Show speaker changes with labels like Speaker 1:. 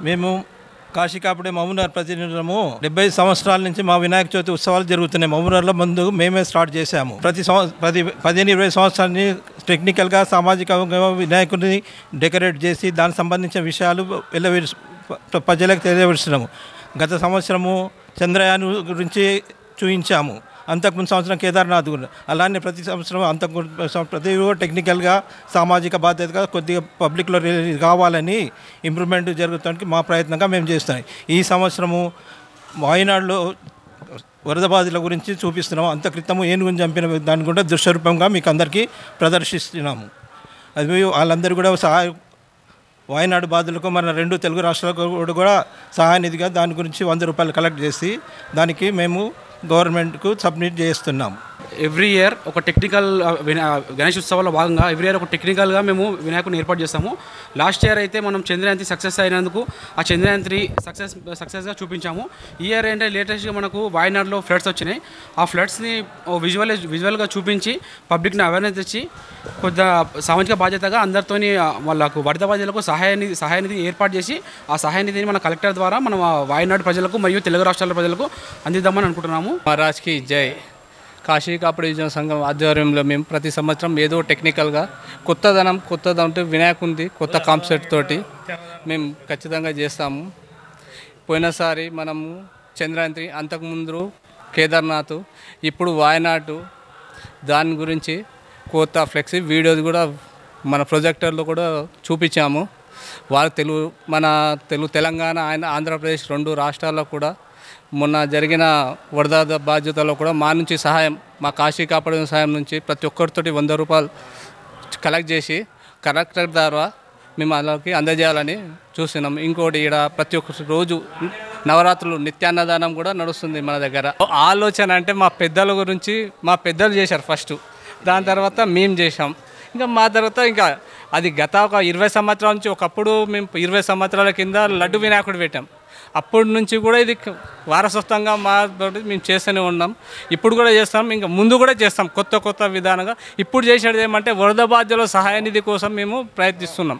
Speaker 1: మేము కాశీకాపుడే మహబూబ్నగర్ ప్రతినిధులము 70 సంవత్సరాల నుంచి మా వినాయక చవితి ఉత్సవాలు జరుగుతున్నాయి. మహబూబ్నగర్లో ముందు మేమే స్టార్ట్ చేశాము. ప్రతి 15-20 సంవత్సరాలని టెక్నికల్గా సామాజికంగా వినాయకుడిని డెకరేట్ చేసి దానికి సంబంధించిన విషయాలు ప్రజలకు తెలియపరుస్తున్నాము. గత సంవత్సరము చంద్రయాన్ గురించి చూపించాము. అంతకుముందు సంవత్సరం కేదార్నాథ్ కూడా అలానే ప్రతి సంవత్సరం ప్రతి టెక్నికల్గా సామాజిక బాధ్యతగా కొద్దిగా పబ్లిక్లో కావాలని ఇంప్రూవ్మెంట్ జరుగుతానికి మా ప్రయత్నంగా మేము చేస్తాం. ఈ సంవత్సరము వాయనాడులో వరద బాధితుల గురించి చూపిస్తున్నాము. అంత క్రితము ఏనుగుని చంపిన దాన్ని కూడా దృశ్యరూపంగా మీకు అందరికీ ప్రదర్శిస్తున్నాము. అది వాళ్ళందరూ కూడా వాయనాడు బాధితులకు మన 2 తెలుగు రాష్ట్రాలకు కూడా సహాయనిధిగా దాని గురించి 100 రూపాయలు కలెక్ట్ చేసి దానికి మేము గవర్నమెంట్కు సబ్మిట్ చేస్తున్నాం.
Speaker 2: ఎవ్రీ ఇయర్ ఒక టెక్నికల్ గణేష్ ఉత్సవాల్లో భాగంగా ఎవ్రీ ఇయర్ ఒక టెక్నికల్గా మేము వినాయకుడిని ఏర్పాటు చేస్తాము. లాస్ట్ ఇయర్ అయితే మనం చంద్రయాన్ సక్సెస్ అయినందుకు ఆ చంద్రయాన్ 3 సక్సెస్గా చూపించాము. ఈ ఇయర్ ఏంటంటే లేటెస్ట్గా మనకు వాయనాడులో ఫ్లడ్స్ వచ్చినాయి. ఆ ఫ్లడ్స్ని విజువల్గా చూపించి పబ్లిక్ని అవేర్నెస్ తెచ్చి కొద్దిగా సామాజిక బాధ్యతగా అందరితోని వాళ్ళకు వరద బాధ్యతలకు సహాయనిధి ఏర్పాటు చేసి ఆ సహాయనిధిని మన కలెక్టర్ ద్వారా మనం వాయనాడు ప్రజలకు మరియు తెలుగు రాష్ట్రాల ప్రజలకు అందిద్దామని అనుకుంటున్నాము.
Speaker 3: మహారాజ్కి జై. కాశీ కాపుడు యువజన సంఘం ఆధ్వర్యంలో మేము ప్రతి సంవత్సరం ఏదో టెక్నికల్గా కొత్తదంటే వినాయకుంది కొత్త కాన్సెప్ట్ తోటి మేము ఖచ్చితంగా చేస్తాము. పోయినసారి మనము చంద్రయాన్, అంతకుముందు కేదార్నాథ్, ఇప్పుడు వాయనాడు దాని గురించి కొత్త ఫ్లెక్సీ వీడియోస్ కూడా మన ప్రొజెక్టర్లో కూడా చూపించాము. మన తెలంగాణ ఆంధ్రప్రదేశ్ 2 రాష్ట్రాల్లో కూడా మొన్న జరిగిన వరద బాధ్యతలో కూడా మా నుంచి సహాయం, మా కాశీ కాపాడే సహాయం నుంచి ప్రతి ఒక్కరితోటి 100 రూపాయలు కలెక్ట్ చేసి కలెక్టర్ ద్వారా మేము అలాగే అందజేయాలని చూస్తున్నాం. ఇంకోటి ఇక్కడ ప్రతి ఒక్క రోజు నవరాత్రులు నిత్యాన్నదానం కూడా నడుస్తుంది మన దగ్గర. ఆలోచన అంటే మా పెద్దల గురించి మా పెద్దలు చేశారు ఫస్ట్, దాని తర్వాత మేము చేసాం. ఇంకా మా తర్వాత ఇంకా అది గత ఒక 20 సంవత్సరాల నుంచి, ఒకప్పుడు మేము 20 సంవత్సరాల కింద లడ్డు వినాయకుడు పెట్టాం. అప్పటి నుంచి కూడా ఇది వారసత్వంగా మేము చేస్తూనే ఉన్నాం. ఇప్పుడు కూడా చేస్తాం, ఇంకా ముందు కూడా చేస్తాం కొత్త విధానంగా. ఇప్పుడు చేసేది ఏమంటే వరద బాధ్యుల సహాయ నిధి కోసం మేము ప్రయత్నిస్తున్నాం.